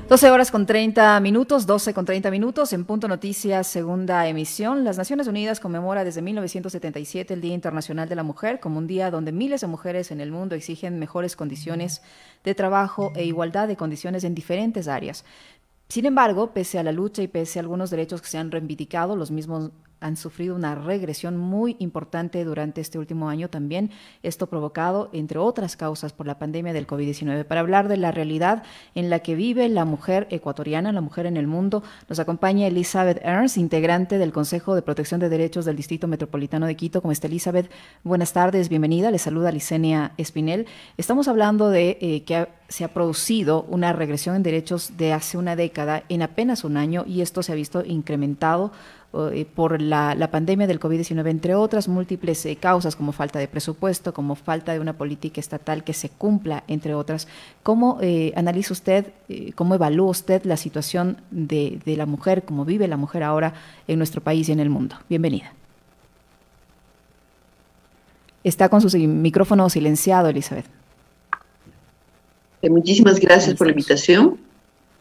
12 horas con 30 minutos, 12 con 30 minutos, en Punto Noticias, segunda emisión. Las Naciones Unidas conmemora desde 1977 el Día Internacional de la Mujer como un día donde miles de mujeres en el mundo exigen mejores condiciones de trabajo e igualdad de condiciones en diferentes áreas. Sin embargo, pese a la lucha y pese a algunos derechos que se han reivindicado, los mismos han sufrido una regresión muy importante durante este último año también, esto provocado, entre otras causas, por la pandemia del COVID-19. Para hablar de la realidad en la que vive la mujer ecuatoriana, la mujer en el mundo, nos acompaña Elizabeth Ernst, integrante del Consejo de Protección de Derechos del Distrito Metropolitano de Quito. ¿Cómo está, Elizabeth? Buenas tardes, bienvenida. Le saluda Licenia Espinel. Estamos hablando de que se ha producido una regresión en derechos de hace una década en apenas un año, y esto se ha visto incrementado por la pandemia del COVID-19, entre otras múltiples causas, como falta de presupuesto, como falta de una política estatal que se cumpla, entre otras. ¿Cómo analiza usted, cómo evalúa usted la situación de la mujer, cómo vive la mujer ahora en nuestro país y en el mundo? Bienvenida. Está con su micrófono silenciado, Elizabeth. Muchísimas gracias por la invitación.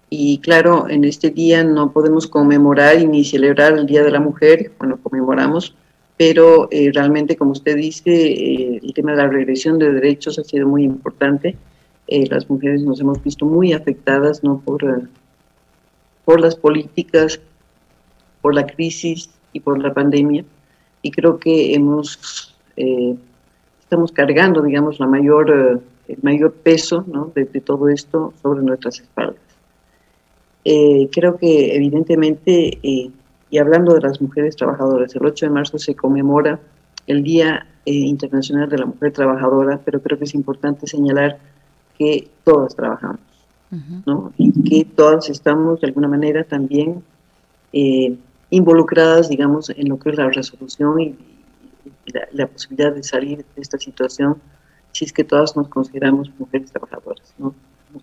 Y claro, en este día no podemos conmemorar y ni celebrar el Día de la Mujer, bueno, conmemoramos, pero realmente, como usted dice, el tema de la regresión de derechos ha sido muy importante. Las mujeres nos hemos visto muy afectadas, ¿no?, por las políticas, por la crisis y por la pandemia, y creo que estamos cargando, digamos, el mayor peso, ¿no?, de todo esto sobre nuestras espaldas. Creo que evidentemente, y hablando de las mujeres trabajadoras, el 8 de marzo se conmemora el Día Internacional de la Mujer Trabajadora, pero creo que es importante señalar que todas trabajamos, ¿no?, y que todas estamos de alguna manera también involucradas, digamos, en lo que es la resolución y la posibilidad de salir de esta situación, si es que todas nos consideramos mujeres trabajadoras, ¿no?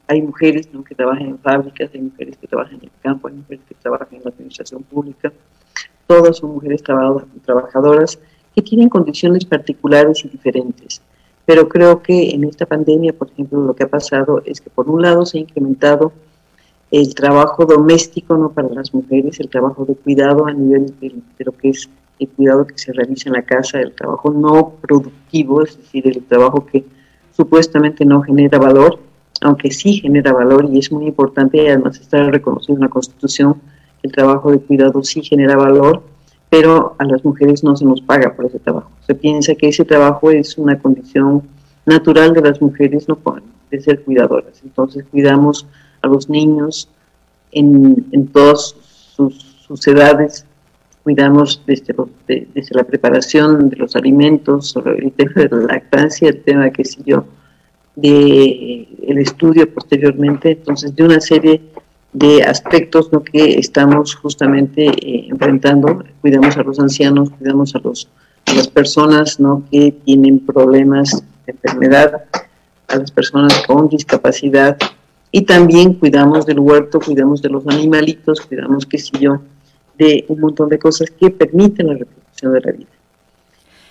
Hay mujeres, ¿no?, que trabajan en fábricas, hay mujeres que trabajan en el campo, hay mujeres que trabajan en la administración pública. Todas son mujeres trabajadoras que tienen condiciones particulares y diferentes. Pero creo que en esta pandemia, por ejemplo, lo que ha pasado es que por un lado se ha incrementado el trabajo doméstico, ¿no?, para las mujeres, el trabajo de cuidado a nivel de lo que es el cuidado que se realiza en la casa, el trabajo no productivo, es decir, el trabajo que supuestamente no genera valor, aunque sí genera valor, y es muy importante, y además está reconocido en la Constitución, el trabajo de cuidado sí genera valor, pero a las mujeres no se nos paga por ese trabajo. Se piensa que ese trabajo es una condición natural de las mujeres, no de ser cuidadoras. Entonces cuidamos a los niños en todas sus edades, cuidamos desde la preparación de los alimentos, sobre el tema de la lactancia, el tema, qué sé yo, de el estudio posteriormente, entonces de una serie de aspectos, ¿no?, que estamos justamente enfrentando. Cuidamos a los ancianos, cuidamos a las personas, ¿no?, que tienen problemas de enfermedad, a las personas con discapacidad, y también cuidamos del huerto, cuidamos de los animalitos, cuidamos, qué sé yo, de un montón de cosas que permiten la reproducción de la vida.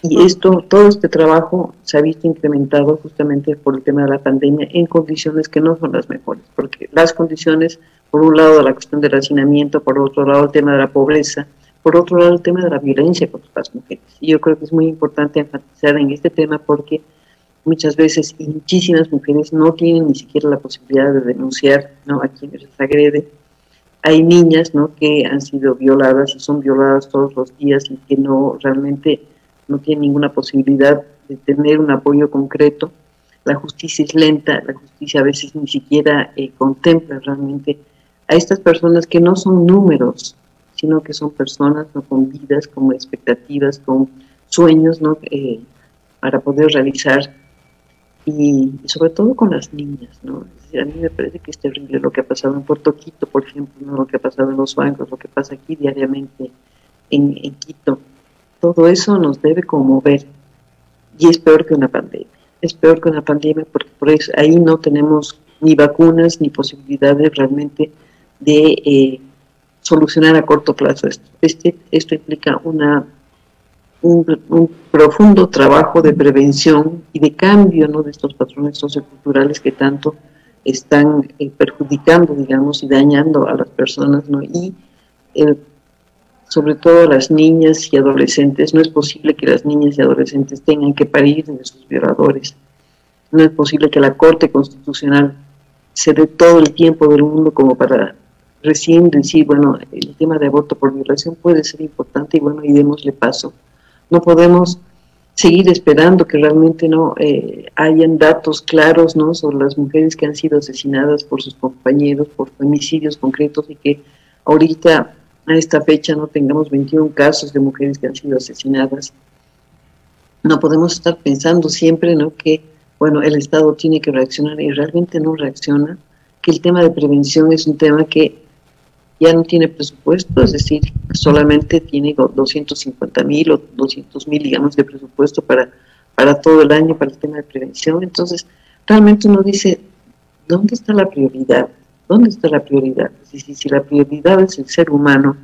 Y todo este trabajo se ha visto incrementado justamente por el tema de la pandemia en condiciones que no son las mejores, porque las condiciones, por un lado la cuestión del hacinamiento, por otro lado el tema de la pobreza, por otro lado el tema de la violencia contra las mujeres. Y yo creo que es muy importante enfatizar en este tema porque muchas veces y muchísimas mujeres no tienen ni siquiera la posibilidad de denunciar, ¿no?, a quienes les agrede. Hay niñas, ¿no?, que han sido violadas y son violadas todos los días y que realmente no tienen ninguna posibilidad de tener un apoyo concreto. La justicia es lenta, la justicia a veces ni siquiera contempla realmente a estas personas que no son números, sino que son personas, ¿no?, con vidas, con expectativas, con sueños, ¿no?, para poder realizar, y sobre todo con las niñas, ¿no? Es decir, a mí me parece que es terrible lo que ha pasado en Puerto Quito, por ejemplo, ¿no?, lo que ha pasado en Los Bancos, lo que pasa aquí diariamente en Quito. Todo eso nos debe conmover, y es peor que una pandemia. Es peor que una pandemia porque por eso ahí no tenemos ni vacunas ni posibilidades realmente de solucionar a corto plazo esto. Esto implica un profundo trabajo de prevención y de cambio, ¿no?, de estos patrones socioculturales que tanto están perjudicando, digamos, y dañando a las personas, ¿no? Y sobre todo a las niñas y adolescentes. No es posible que las niñas y adolescentes tengan que parir de sus violadores. No es posible que la Corte Constitucional se dé todo el tiempo del mundo como para recién decir, bueno, el tema de aborto por violación puede ser importante y bueno, y démosle paso. No podemos seguir esperando que realmente no hayan datos claros, ¿no?, sobre las mujeres que han sido asesinadas por sus compañeros, por femicidios concretos, y que ahorita a esta fecha no tengamos 21 casos de mujeres que han sido asesinadas. No podemos estar pensando siempre, ¿no?, que bueno, el Estado tiene que reaccionar y realmente no reacciona, que el tema de prevención es un tema que ya no tiene presupuesto, es decir, solamente tiene 250.000 o 200.000, digamos, de presupuesto para todo el año, para el tema de prevención. Entonces, realmente uno dice, ¿dónde está la prioridad? ¿Dónde está la prioridad? Es decir, si la prioridad es el ser humano,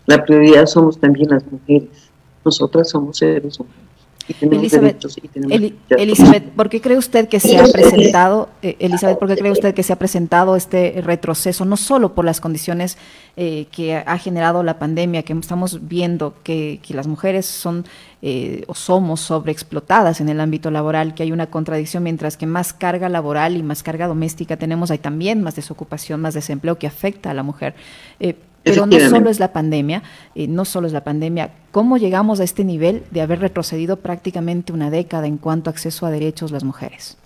la prioridad somos también las mujeres. Nosotras somos seres humanos. Y tenemos Elizabeth, derechos y tenemos Elizabeth, ¿por qué cree usted que se ha presentado, Elizabeth, por qué cree usted que se ha presentado este retroceso, no solo por las condiciones que ha generado la pandemia, que estamos viendo que las mujeres son o somos sobreexplotadas en el ámbito laboral, que hay una contradicción, mientras que más carga laboral y más carga doméstica tenemos, hay también más desocupación, más desempleo que afecta a la mujer? Pero no solo es la pandemia, ¿cómo llegamos a este nivel de haber retrocedido prácticamente una década en cuanto a acceso a derechos las mujeres?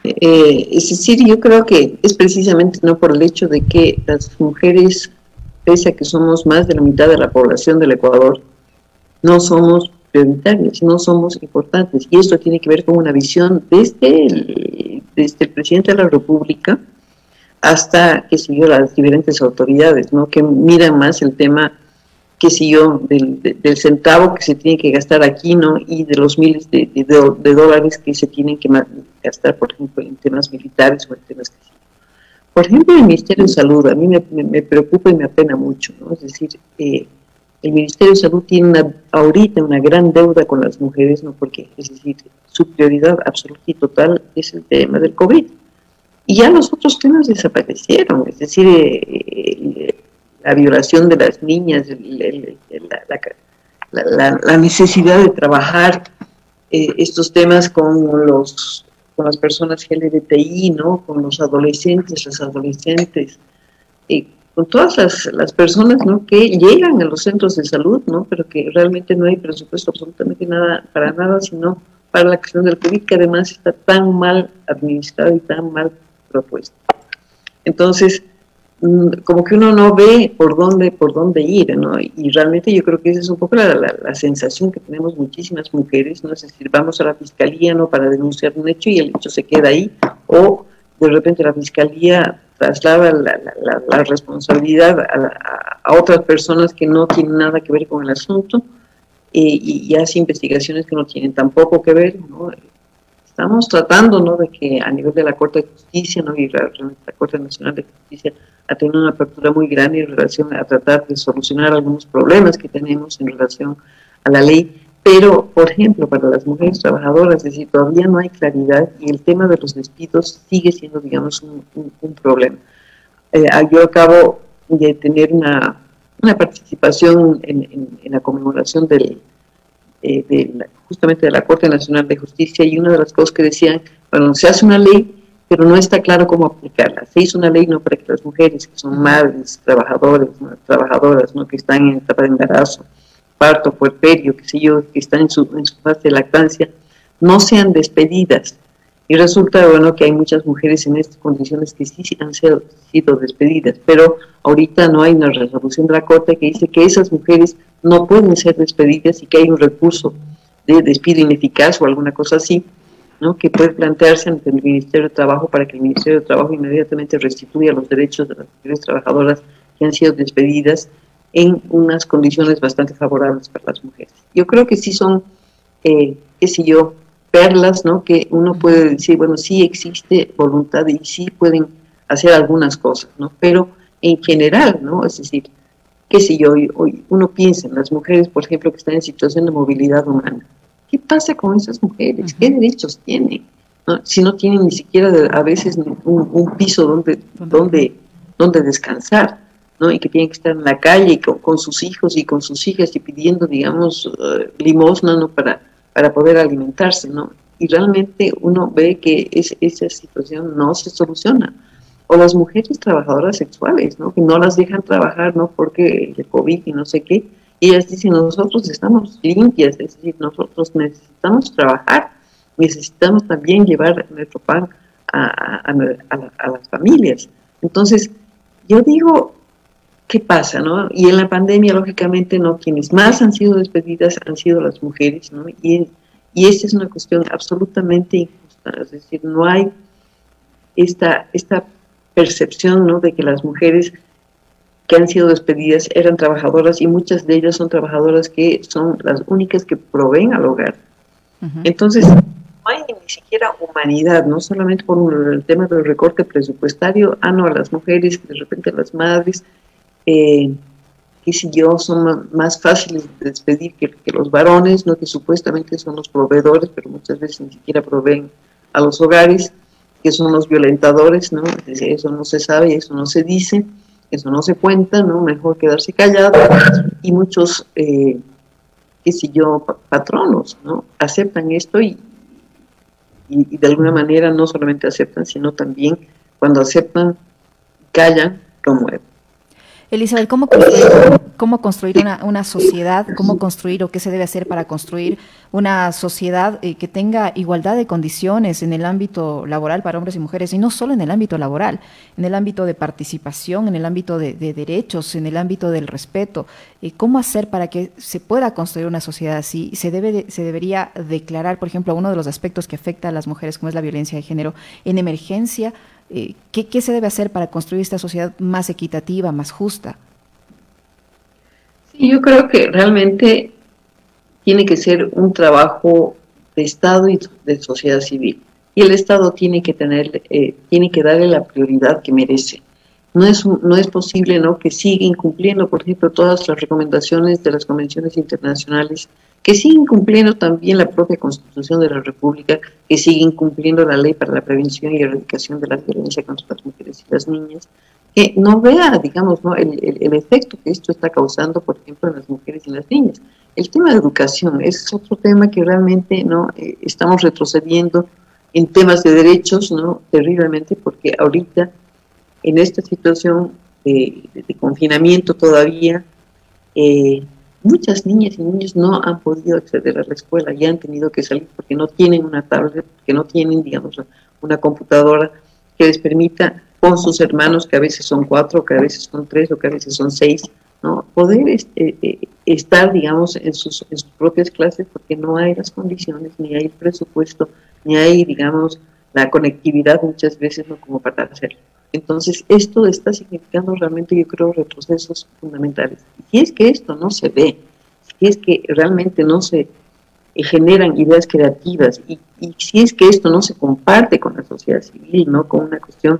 Es decir, yo creo que es precisamente no por el hecho de que las mujeres, pese a que somos más de la mitad de la población del Ecuador, no somos prioritarias, no somos importantes. Y esto tiene que ver con una visión desde el presidente de la República hasta, qué sé yo, las diferentes autoridades, ¿no?, que miran más el tema, qué sé yo, del centavo que se tiene que gastar aquí, ¿no?, y de los miles de dólares que se tienen que gastar, por ejemplo, en temas militares o en temas que sí. Por ejemplo, el Ministerio de Salud, a mí me preocupa y me apena mucho, ¿no? Es decir, el Ministerio de Salud tiene ahorita una gran deuda con las mujeres, ¿no?, porque, es decir, su prioridad absoluta y total es el tema del COVID. Y ya los otros temas desaparecieron, es decir, la violación de las niñas, la necesidad de trabajar estos temas con las personas LGBTI, ¿no?, con los adolescentes, las adolescentes, con todas las personas, ¿no?, que llegan a los centros de salud, ¿no?, pero que realmente no hay presupuesto absolutamente nada, para nada, sino para la cuestión del COVID, que además está tan mal administrado y tan mal propuesta. Entonces, como que uno no ve por dónde ir, ¿no? Y realmente yo creo que esa es un poco la sensación que tenemos muchísimas mujeres, ¿no? Es decir, vamos a la fiscalía, ¿no?, para denunciar un hecho y el hecho se queda ahí, o de repente la fiscalía traslada la responsabilidad a otras personas que no tienen nada que ver con el asunto, y hace investigaciones que no tienen tampoco que ver, ¿no? Estamos tratando, ¿no?, de que a nivel de la Corte de Justicia, ¿no?, y la Corte Nacional de Justicia ha tenido una apertura muy grande en relación a tratar de solucionar algunos problemas que tenemos en relación a la ley, pero, por ejemplo, para las mujeres trabajadoras, es decir, todavía no hay claridad y el tema de los despidos sigue siendo, digamos, un problema. Yo acabo de tener una participación en la conmemoración justamente de la Corte Nacional de Justicia, y una de las cosas que decían, bueno, se hace una ley, pero no está claro cómo aplicarla. Se hizo una ley no para que las mujeres que son madres, trabajadoras, ¿no?, que están en etapa de embarazo, parto, puerperio, qué sé yo, que están en su fase de lactancia, no sean despedidas. Y resulta, bueno, que hay muchas mujeres en estas condiciones que sí han sido despedidas, pero ahorita no hay una resolución de la Corte que dice que esas mujeres no pueden ser despedidas y que hay un recurso de despido ineficaz o alguna cosa así, ¿no?, que puede plantearse ante el Ministerio de Trabajo para que el Ministerio de Trabajo inmediatamente restituya los derechos de las mujeres trabajadoras que han sido despedidas en unas condiciones bastante favorables para las mujeres. Yo creo que sí son, qué sé yo, perlas, ¿no?, que uno puede decir, bueno, sí existe voluntad y sí pueden hacer algunas cosas, ¿no?, pero en general, ¿no?, es decir, qué sé yo, hoy uno piensa en las mujeres, por ejemplo, que están en situación de movilidad humana. ¿Qué pasa con esas mujeres? ¿Qué derechos tienen? ¿no? Si no tienen ni siquiera a veces un piso donde descansar, ¿no? Y que tienen que estar en la calle con sus hijos y con sus hijas y pidiendo, digamos, limosna, ¿no? Para poder alimentarse, ¿no? Y realmente uno ve que esa situación no se soluciona. O las mujeres trabajadoras sexuales, ¿no? Que no las dejan trabajar, ¿no? Porque el COVID y no sé qué. Y ellas dicen, nosotros estamos limpias, es decir, nosotros necesitamos trabajar, necesitamos también llevar nuestro pan a las familias. Entonces, yo digo, ¿qué pasa, no? Y en la pandemia, lógicamente, no, quienes más han sido despedidas han sido las mujeres, ¿no? Y esta es una cuestión absolutamente injusta, es decir, no hay esta percepción, ¿no? De que las mujeres que han sido despedidas eran trabajadoras y muchas de ellas son trabajadoras que son las únicas que proveen al hogar. Entonces, no hay ni siquiera humanidad, no solamente por el tema del recorte presupuestario, no, a las mujeres, de repente a las madres, qué sé yo, son más fáciles de despedir que los varones, ¿no? Que supuestamente son los proveedores, pero muchas veces ni siquiera proveen a los hogares, que son los violentadores, ¿no? Eso no se sabe, eso no se dice, eso no se cuenta, ¿no? Mejor quedarse callado. Y muchos, qué sé yo, patronos, ¿no? Aceptan esto y de alguna manera no solamente aceptan, sino también cuando aceptan, callan, promueven. Elizabeth, cómo construir una sociedad, cómo construir o qué se debe hacer para construir una sociedad que tenga igualdad de condiciones en el ámbito laboral para hombres y mujeres, y no solo en el ámbito laboral, en el ámbito de participación, en el ámbito de derechos, en el ámbito del respeto? ¿Cómo hacer para que se pueda construir una sociedad así? Se debería declarar, por ejemplo, uno de los aspectos que afecta a las mujeres, como es la violencia de género, en emergencia. ¿Qué se debe hacer para construir esta sociedad más equitativa, más justa? Sí, yo creo que realmente tiene que ser un trabajo de Estado y de sociedad civil. Y el Estado tiene que tiene que darle la prioridad que merece. No es posible, ¿no?, que siga incumpliendo, por ejemplo, todas las recomendaciones de las convenciones internacionales, que siga incumpliendo también la propia Constitución de la República, que siga incumpliendo la Ley para la Prevención y Erradicación de la Violencia contra las Mujeres y las Niñas, que no vea, digamos, ¿no?, el efecto que esto está causando, por ejemplo, en las mujeres y las niñas. El tema de educación es otro tema que realmente no estamos retrocediendo en temas de derechos, ¿no?, terriblemente, porque ahorita en esta situación de confinamiento todavía, muchas niñas y niños no han podido acceder a la escuela, ya han tenido que salir porque no tienen una tablet, que no tienen, digamos, una computadora que les permita con sus hermanos, que a veces son 4, que a veces son 3 o que a veces son 6, ¿no?, poder estar, digamos, en sus propias clases, porque no hay las condiciones, ni hay el presupuesto, ni hay, digamos, la conectividad muchas veces, ¿no?, como para hacerlo. Entonces, esto está significando realmente, yo creo, retrocesos fundamentales. Si es que esto no se ve, si es que realmente no se generan ideas creativas, y si es que esto no se comparte con la sociedad civil, ¿no?, con una cuestión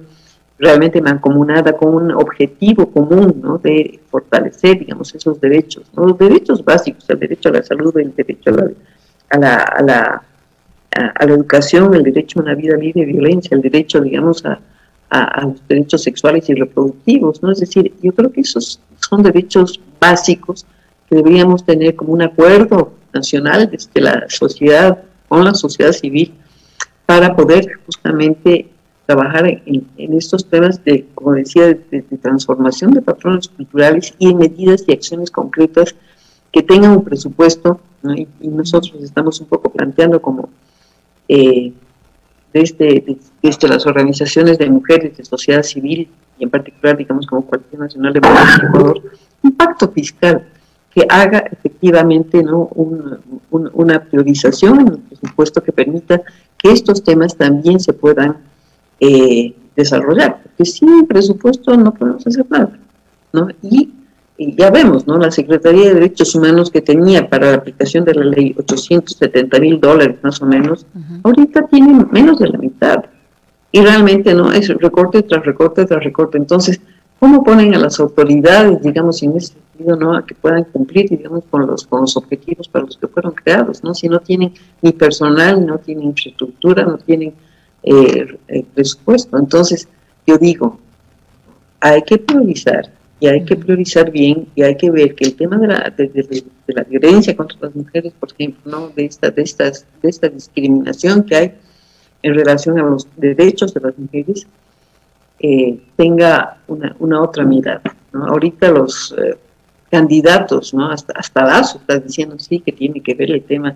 realmente mancomunada, con un objetivo común, ¿no?, de fortalecer, digamos, esos derechos, ¿no?, los derechos básicos, el derecho a la salud, el derecho a la educación, el derecho a una vida libre de violencia, el derecho, digamos, a los derechos sexuales y reproductivos, ¿no? Es decir, yo creo que esos son derechos básicos que deberíamos tener como un acuerdo nacional desde la sociedad, con la sociedad civil, para poder justamente trabajar en estos temas de, como decía, de transformación de patrones culturales y en medidas y acciones concretas que tengan un presupuesto, ¿no? Y nosotros estamos un poco planteando como desde las organizaciones de mujeres, de sociedad civil, y en particular, digamos, como Coalición Nacional de Mujeres de Ecuador, un pacto fiscal que haga efectivamente, ¿no?, una priorización en el presupuesto que permita que estos temas también se puedan desarrollar, porque sin presupuesto no podemos hacer nada, ¿no? Y ya vemos, ¿no?, la Secretaría de Derechos Humanos que tenía para la aplicación de la ley $870,000 más o menos, ahorita tiene menos de la mitad, y realmente no es recorte tras recorte tras recorte. Entonces, ¿cómo ponen a las autoridades, digamos, en ese sentido, ¿no?, a que puedan cumplir, digamos, con los objetivos para los que fueron creados, ¿no?, si no tienen ni personal, no tienen infraestructura, no tienen presupuesto. Entonces, yo digo, hay que priorizar, y hay que priorizar bien, y hay que ver que el tema de la violencia contra las mujeres, por ejemplo, ¿no? de esta discriminación que hay en relación a los derechos de las mujeres, tenga una otra mirada, ¿no? Ahorita los candidatos, ¿no? Hasta Lazo está diciendo sí que tiene que ver el tema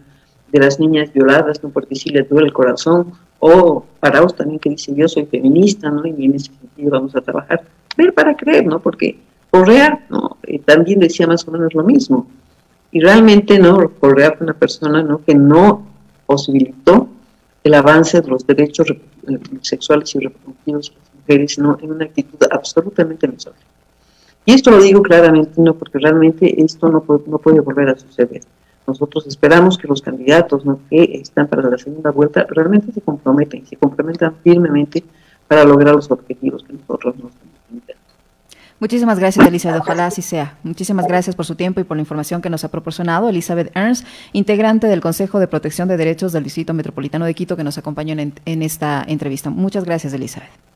de las niñas violadas, ¿no? Porque sí les duele el corazón, o Paraos también que dice yo soy feminista, ¿no? Y en ese sentido vamos a trabajar. Ver para creer, ¿no? Porque Correa, ¿no? También decía más o menos lo mismo. Y realmente, ¿no? Correa fue una persona, ¿no? Que no posibilitó el avance de los derechos sexuales y reproductivos de las mujeres, ¿no? En una actitud absolutamente misógina. Y esto lo digo claramente, ¿no? Porque realmente esto no puede volver a suceder. Nosotros esperamos que los candidatos, ¿no? que están para la segunda vuelta realmente se comprometan firmemente para lograr los objetivos que nosotros nos planteamos. Muchísimas gracias, Elizabeth. Ojalá así sea. Muchísimas gracias por su tiempo y por la información que nos ha proporcionado. Elizabeth Ernst, integrante del Consejo de Protección de Derechos del Distrito Metropolitano de Quito, que nos acompañó en esta entrevista. Muchas gracias, Elizabeth.